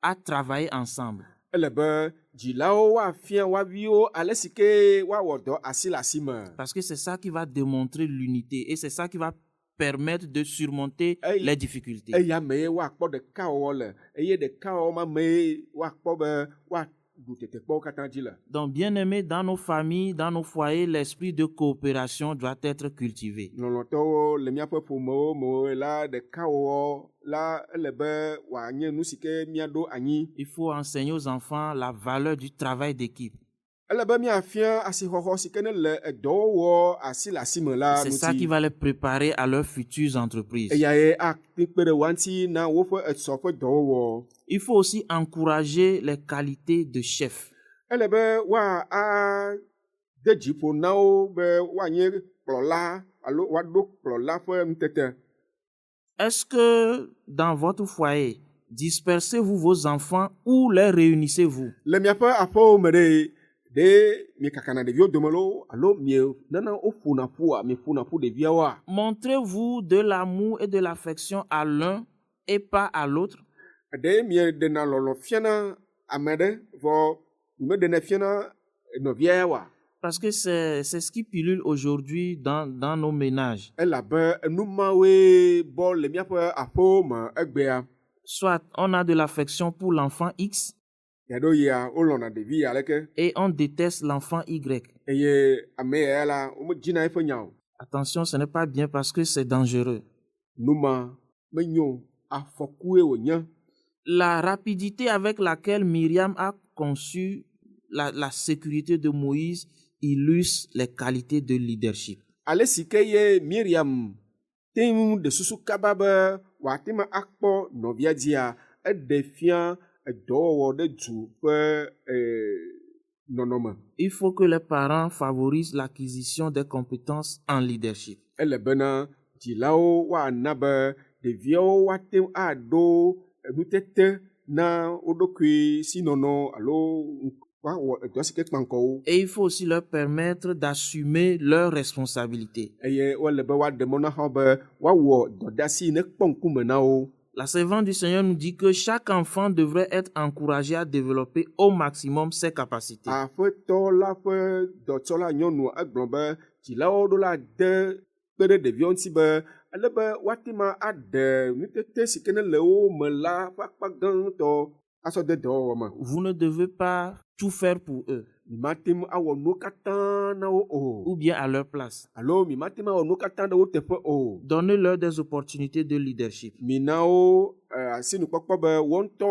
à travailler ensemble. Ele be dzilawo woafia woaviwo ale si ke woawɔ dɔ asi le asi me. Parce que c'est ça qui va démontrer l'unité et c'est ça qui va permettre de surmonter les difficultés. Eya me ye woakpɔ ɖekawɔwɔ le eye ɖekawɔwɔ ma me ye woakpɔ be woaɖu tetekpɔwo katã dzi le. Donc, bien aimé, dans nos familles, dans nos foyers, l'esprit de coopération doit être cultivé. Lɔlɔtɔwo le míaƒe ƒomewo me la ɖekawɔwɔ la ele be wòanye nu si ke míaɖo anyi. Il faut enseigner aux enfants la valeur du travail d'équipe. Ele be míafia asixɔxɔ si ke ne le edɔwɔwɔ asi le asi me la C'est ça qui ŋuti. va les préparer à leurs futures entreprises. Eya ye akpe kpe ɖe woa ŋuti na woƒe esɔ ƒe dɔwɔwɔ. Il faut aussi encourager les qualités de chef. Ele be woade dziƒo na wo be woanye kplɔla alo woaɖo kplɔla ƒe nutete. Est-ce que dans votre foyer, dispersez-vous vos enfants ou les réunissez-vous? Le miaƒe aƒewo me ɖe ɖe miekakana ɖeviwo dome lo alo nana woƒona ƒua mieƒona ƒu ɖeviawoa. Montrez-vous de l'amour et de l'affection à l'un et pas à l'autre. Ɖe mieɖena lɔlɔ fiana ame ɖe vɔ meɖena fiana nɔvia ya wa. Parce que c'est ce qui pilule aujourd'hui dans nos ménages. Elabe numawoe bɔ le míaƒe aƒewo me egbea. Soit on a de l'affection pour l'enfant X Yaɖo yia wolɔ̃na ɖevi ya leke. et on déteste l'enfant Y. Eye ame ya la womedzina eƒe nya o. Attention, ce n'est pas bien parce que c'est dangereux. Numa menyo afɔkue wònye. La rapidité avec laquelle Myriam a conçu la sécurité de Moïse illustre les qualités de leadership. Ale si ke ye Miriam te ŋu ɖe susu kaba be wòate me akpɔ nɔvia dzia, eɖe fia edɔwɔwɔ ɖe du ƒe nɔnɔme. Il faut que les parents favorisent l'acquisition des compétences en leadership. Ele bena dzilawo woana be ɖeviawo woate ŋu aɖo nutete na wo ɖokui sinɔnɔ alo woawɔ edɔ si ke kpa ŋkɔ wo. Et il faut aussi leur permettre d'assumer leurs responsabilités. Eye wole be woaɖe mɔ na xɔ be woawɔ dɔdeasi ne kpɔ ŋkume na wo. La servante du Seigneur nous dit que chaque enfant devrait être encouragé à développer au maximum ses capacités. Aƒetɔ la ƒe dɔtsɔla nyɔnu egblɔ be dzilawo ɖo la de kpe ɖe ɖeviawo ŋuti be ale be woate ma aɖe nutete si ke ne le wo me la ƒe akpa gãtɔ asɔ de dɔwɔwɔ me. Vous ne devez pas tout faire pour eux Mi mate ŋu awɔ nuwo katã na wo o. ou bien à leur place. Alo mi mate ŋu awɔ nuwo katã ɖe wo teƒe o. Donnez-leur des opportunités de leadership. Mina wo asinukpɔkpɔ be wo ŋutɔ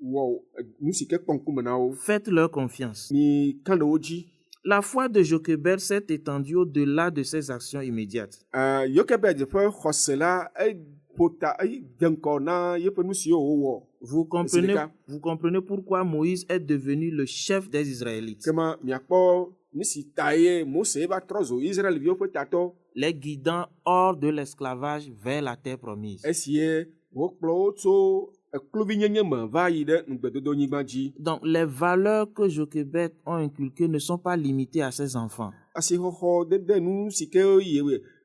woawɔ nu si ke kpɔ ŋkume na wo. Faites-leur confiance. Mi ka le wo dzi. La foi de Jochebed s'est étendue au-delà de ses actions immédiates. Jochebed ƒe xɔse la eƒota de ŋkɔ na yeƒe nu siwo wòwɔ. Vous comprenez pourquoi Moïse est devenu le chef des Israélites, Kema miakpɔ nu si ta ye Mose va trɔ zo Israelviwo ƒe tatɔ. les guidant hors de l'esclavage vers la terre promise. Esie wokplɔ wo tso ekluvinyenye me va yi ɖe ŋugbedodonyigba dzi. Donc, les valeurs que Jochebed ont inculquées ne sont pas limitées à ses enfants. Asixɔxɔ dede nu si ke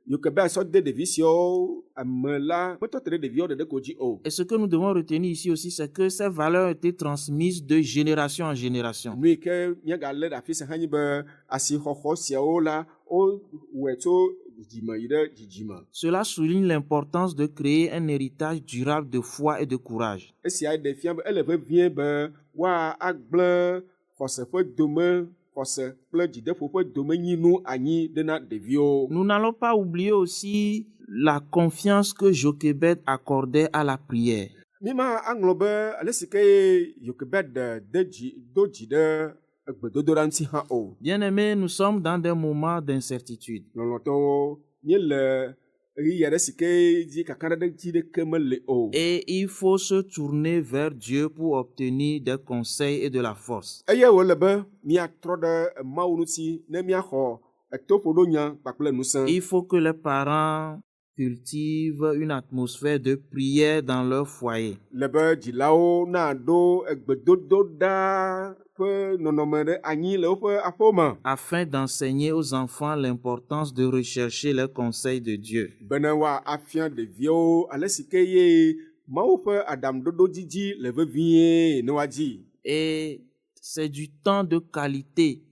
Jochebed sɔ de ɖevi siawo ame la metɔ te ɖe ɖeviawo ɖeɖe ko dzi o. Et ce que nous devons retenir ici aussi, c'est que ces valeurs ont été transmises de génération en génération. Nu yi ke míagalé ɖe afi sia hã nye be asixɔxɔ siawo la wowɔe tso dzidzime yi ɖe dzidzime. Cela souligne l'importance de créer un héritage durable de foi et de courage. Esia ɖe fia be ele vevie be woagblẽ xɔse ƒe dome xɔse kple dzideƒo ƒe domenyinu anyi ɖe na ɖeviwo. Nous n'allons pas oublier aussi la confiance que Jochebed accordait à la prière. Mima aŋlɔ be ale si ke Jochebed do dzi ɖe egbedodoɖa ŋuti hã o. Bien-aimés, nous sommes dans des moments d'incertitude. Lɔlɔtɔwo míele ɣeyiɣi aɖe si ke dzi kaka ɖe dzi ɖeke mele o. Et il faut se tourner vers Dieu pour obtenir des conseils et de la force. Eye wòle be míatrɔ ɖe Mawu ŋuti ne míaxɔ etoƒoɖonya kpakple ŋusẽ. Il faut que les parents cultivent une atmosphère de prière dans leur foyer. Le be dzilawo na ɖo egbedodoɖa ƒe nɔnɔme ɖe anyi le woƒe aƒewo me. Afin d'enseigner aux enfants l'importance de rechercher les conseils de Dieu. Bena woafia ɖeviawo ale si ke ye Mawu ƒe aɖaŋuɖoɖo dzidzi le vevie ne woadzi. Et c'est du temps de qualité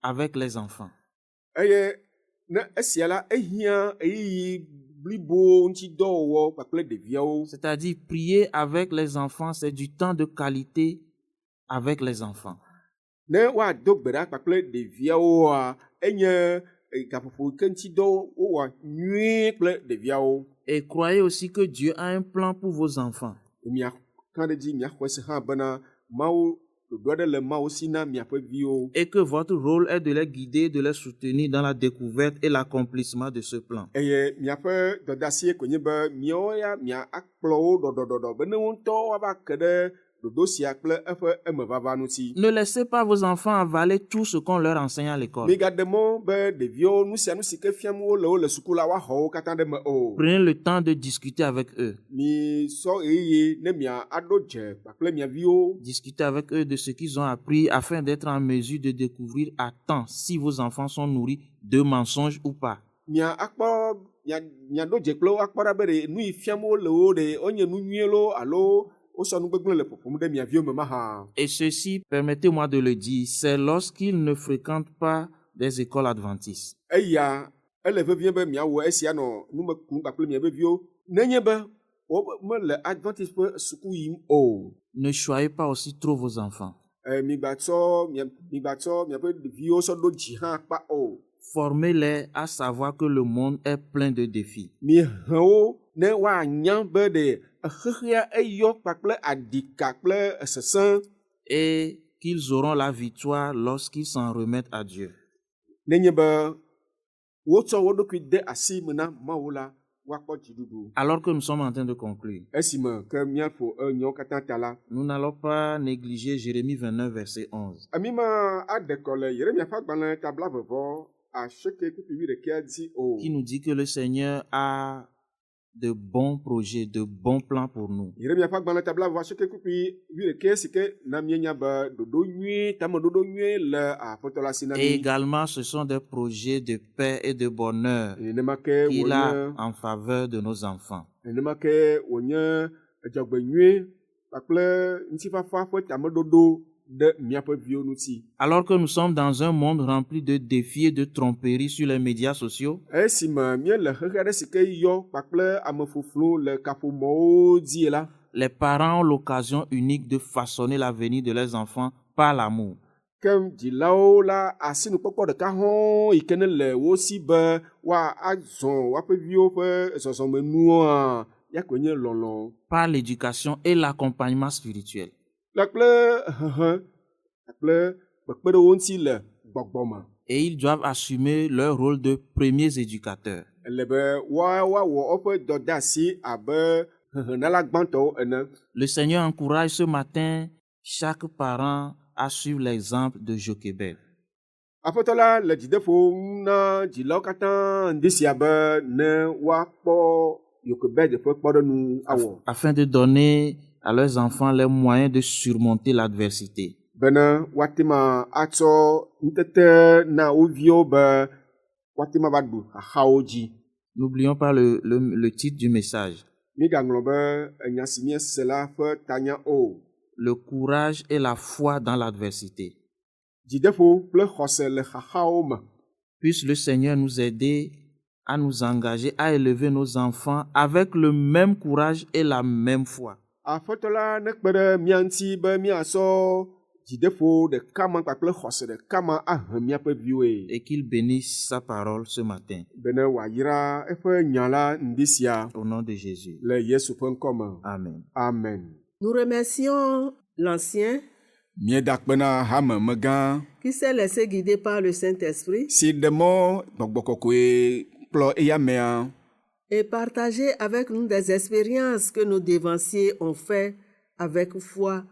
avec les enfants. Eye ne esia la ehiã ɣeyiɣi blibo ŋutidɔwɔwɔ kpakple ɖeviawo. C'est-à-dire prier avec les enfants, c'est du temps de qualité avec les enfants. Ne woado gbe ɖa kpakple ɖeviawoa enye gaƒoƒo ke ŋutidɔ wowɔ nyuie kple ɖeviawo. Et croyez aussi que Dieu a un plan pour vos enfants. Miaka ɖe dzi miaxɔ ese hã bena Mawu ɖoɖo aɖe le Mawu si na miaƒe viwo. Et que votre rôle est de les guider, de les soutenir dans la découverte et l'accomplissement de ce plan. Eye miaƒe dɔdeasie ko nye be miawo ya mia akplɔ wo ɖɔɖɔɖɔɖɔ be ne wo ŋutɔ woava ke ɖe ɖoɖo sia kple eƒe emevava ŋuti. Ne laissez pas vos enfants avaler tout ce qu'on leur enseigne à l'école. Migaɖe mɔ be ɖeviwo nu sia nu si ke fiam wo le sukulu la woaxɔ wo katã ɖe me o. Prenez le temps de discuter avec eux. Misɔ ɣeyiɣi ne miaɖo dze kpakple mia viwo. Discutez avec eux de ce qu'ils ont appris afin d'être en mesure de découvrir à temps si vos enfants sont nourris de mensonges ou pas. Miaɖo dze kple wo akpɔ ɖa be ɖe nu yi fiam wo le wo ɖe wonye nu nyuie lo alo wosɔ nu gbegblẽ le ƒoƒom ɖe mia viwo me mahã. Et ceci, permettez-moi de le dire, c'est lorsqu'ils ne fréquentent pas des écoles adventistes. Eya ele vevie be miawɔ esia nɔ nume kum kpakple mia viwo nenye be wo mele adventiste ƒe suku yim o. Ne choyez pas aussi trop vos enfants. Migbatsɔ miaƒe ɖeviwo sɔ ɖo dzi hã kpa o. Formez-les à savoir que le monde est plein de défis. Miehe wo ne woanya be ɖe exexea eyɔ kpakple adika kple sesẽ. Et qu'ils auront la victoire lorsqu'ils s'en remettent à Dieu. Nenye be wotsɔ wo ɖokui de asi me na Mawu la, woakpɔ dziɖuɖu. Alors que nous sommes en train de conclure, Esime ke míaƒo enyawo katã ta la, nous n'allons pas négliger Jérémie 29, verset 11. ami ma aɖe kɔ le Yeremia ƒe agbalẽ tabla vevɔ asieke kpukpi 11 dzi o. Qui nous dit que le Seigneur a de bons projets, de bons plans pour nous. Yeremia ƒe agbalẽ tabla vevɔ asieke kpukpi 11 si ke na míenya be ɖoɖo nyui, tameɖoɖo nyui le Aƒetɔ la si na Et mí. également, ce sont des projets de paix et de bonheur Nenema ke qu'il a wònye en faveur de nos enfants. nenema ke wònye edzɔgbenyui kpakple ŋutifafa ƒe tameɖoɖo ɖe míaƒe viwo ŋuti. Alors que nous sommes dans un monde rempli de défis et de tromperies sur les médias sociaux, Esime míele xexe aɖe si ke yɔ kpakple amefuflu le kaƒomɔwo dzi la, les parents ont l'occasion unique de façonner l'avenir de leurs enfants par l'amour. ke dzilawo la asinukpɔkpɔ ɖeka hɔ̃ yi ke ne le wo si be woazɔ woaƒe viwo ƒe zɔzɔmenuwoa ya koe nye lɔlɔ. Par l'éducation et l'accompagnement spirituel. La kple hehe kple kpekpe ɖe wo ŋuti le gbɔgbɔ me. Et ils doivent assumer leur rôle de premiers éducateurs. Ele be woawɔ woƒe dɔdeasi abe hehenala gbãtɔwo ene. Le Seigneur encourage ce matin chaque parent à suivre l'exemple de Jochebed. Aƒetɔ la le dzideƒo na dzilawo katã ŋdi sia be ne woakpɔ Jochebed ƒe kpɔɖenu awɔ. Afin de donner à leurs enfants les moyens de surmonter l'adversité. Bena woateŋ atsɔ nutete na wo viwo be woateŋ va ɖu xaxawo dzi. N'oublions pas le titre du message. Mígaŋlɔ be enya si míese la ƒe tanya o. Le courage et la foi dans l'adversité. Dzideƒo kple xɔse le xaxawo me. Puisse le Seigneur nous aider à nous engager à élever nos enfants avec le même courage et la même foi. Aƒetɔ la nekpe ɖe mía ŋuti be míasɔ dzideƒo ɖeka ma kpakple xɔse ɖeka ma ahe míaƒe viwoe. Et qu'il bénisse sa parole ce matin. Bene wòayra eƒe nya la ŋdi sia Au nom de Jésus. le Yesu ƒe ŋkɔ me. Amen. Amen. Nous remercions l'ancien Míeda kpe na hamemegã qui s'est laissé guider par le Saint-Esprit si ɖe mɔ gbɔgbɔ kɔkɔe kplɔ eya mea. et partager avec nous des expériences que nos dévanciers ont fait avec foi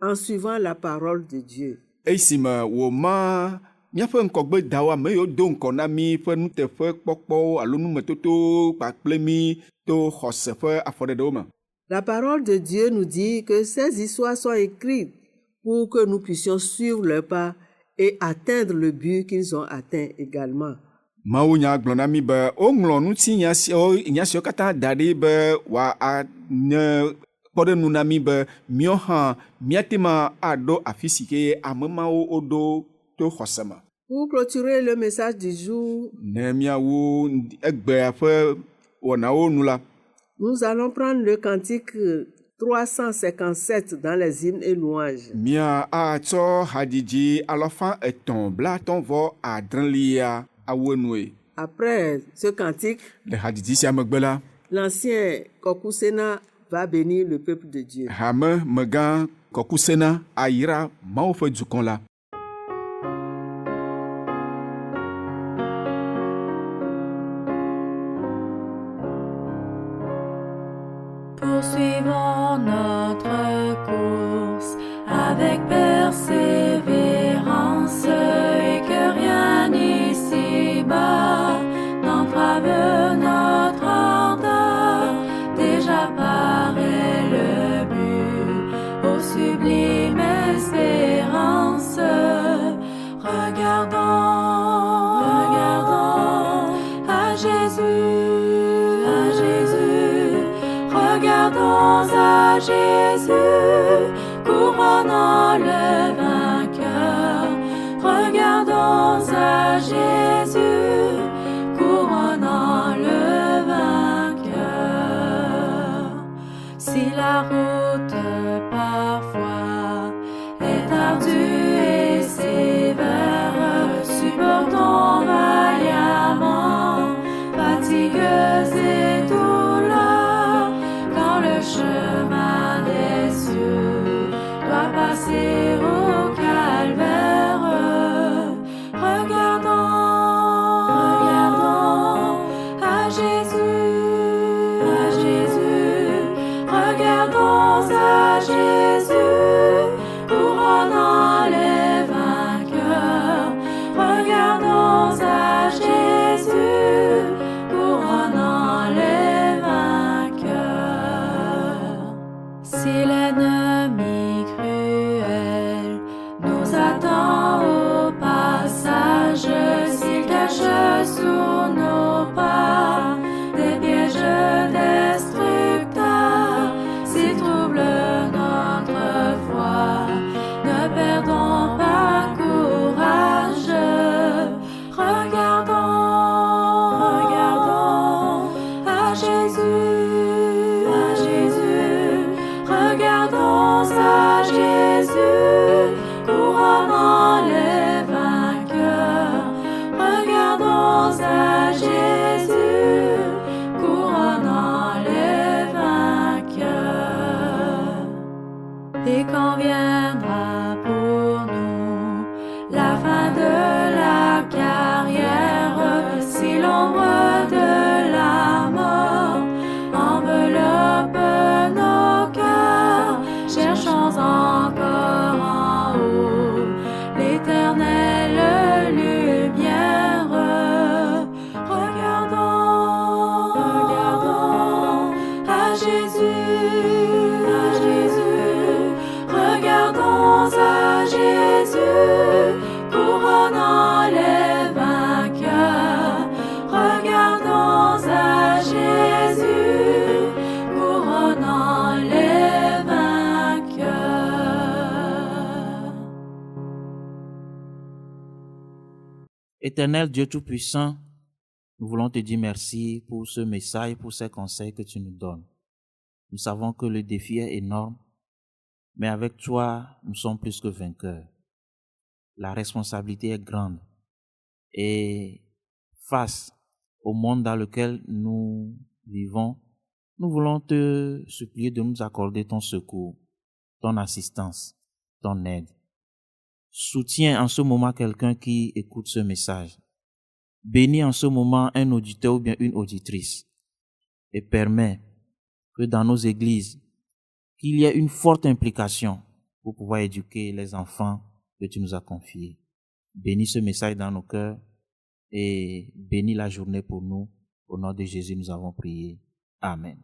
en suivant la parole de Dieu. Esime wòma míaƒe ŋkɔgbedawo ame yiwo do ŋkɔ na mí ƒe nuteƒe kpɔkpɔwo alo numetoto kpakple mí to xɔse ƒe afɔɖeɖewo me. La parole de Dieu nous dit que ces histoires sont écrites pour que nous puissions suivre leurs pas et atteindre le but qu'ils ont atteint également. Mawunya gblɔ na mí be woŋlɔ nya siwo katã da ɖi be wòanye kpɔɖenu na mí be míawo hã míateŋ aɖo afi si ke ame mawo woɖo to xɔse me. Pour clôturer le message du jour, Ne míawo egbea ƒe wɔnawo nu la, nous allons prendre le cantique 357 dans les hymnes et louanges. mía atsɔ hadzidzi 357 awoenue. Après ce cantique, Le hadzidzi sia megbe la, l'ancien Kokusena va bénir le peuple de Dieu. hame megã kɔkusena ayra Mawu ƒe dukɔ la. Poursuivons notre course avec persévérance et que rien ici-bas n'entrave notre ardeur. Déjà paraît le but aux sublimes espérances. Regardons à Jésus, regardons à Jésus, couronnant le vainqueur. Regardons à Jésus, couronnant le vainqueur. Si la route parfois est ardue et sévère, supportons vaillamment fatigues et douleurs, quand le chemin des cieux doit passer au calvaire. Regardons à Jésus, regardons à Jésus, couronnant les vainqueurs. Regardons à Jésus, couronnant les vainqueurs. Si l'ennemi cruel nous attend au passage, s'il cache sous nos pas des pièges destructeurs, s'il trouble notre foi, ne perdons pas courage. Regardons à Jésus, regardons à Jésus, couronnant les vainqueurs. Regardons à Jésus, couronnant les vainqueurs. Et quand viendra pour nous la fin de la carrière, si l'ombre de la mort enveloppe nos cœurs, cherchons encore en haut l'éternelle lumière. Regardons à Jésus, regardons à Jésus, couronnant les vainqueurs. Regardons à Jésus, couronnant les vainqueurs. Éternel Dieu Tout-Puissant, nous voulons te dire merci pour ce message, pour ces conseils que tu nous donnes. Nous savons que le défi est énorme, mais avec toi, nous sommes plus que vainqueurs. La responsabilité est grande. Et face au monde dans lequel nous vivons, nous voulons te supplier de nous accorder ton secours, ton assistance, ton aide. Soutiens en ce moment quelqu'un qui écoute ce message. Bénis en ce moment un auditeur ou bien une auditrice et permets que dans nos églises, qu'il y ait une forte implication pour pouvoir éduquer les enfants que tu nous as confiés. Bénis ce message dans nos cœurs et bénis la journée pour nous. Au nom de Jésus, nous avons prié. Amen.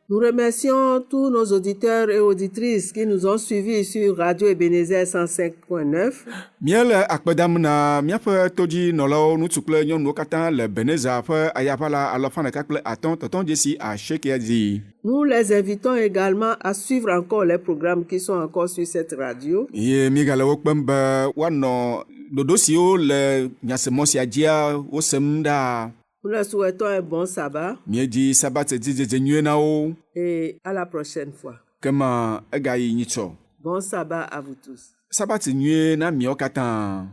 Nous remercions tous nos auditeurs et auditrices qui nous ont suivis sur Radio Ebenezer 105.9. Miel akpedam na miaƒe todzinɔlawo ŋutsu kple nyɔnuwo katã le Ebenezer ƒe ayaba la 104.5 tɔtɔ Jesi Asheke dzi. Nous les invitons également à suivre encore les programmes qui sont encore sur cette radio. Ye mígale wo kpem be woanɔ ɖoɖo siwo le nyasemɔ sia dzia wosem ɖaa. Nous leur souhaitons un bon sabbat míedi sabati dzidzedze nyuie na wo et à la prochaine fois. kema egayi nyitsɔ. Bon sabbat à vous tous. Sabati nyuie na miawo katã.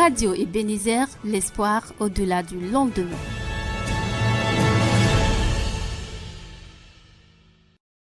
Radio Ebenezer, l'espoir au-delà du lendemain.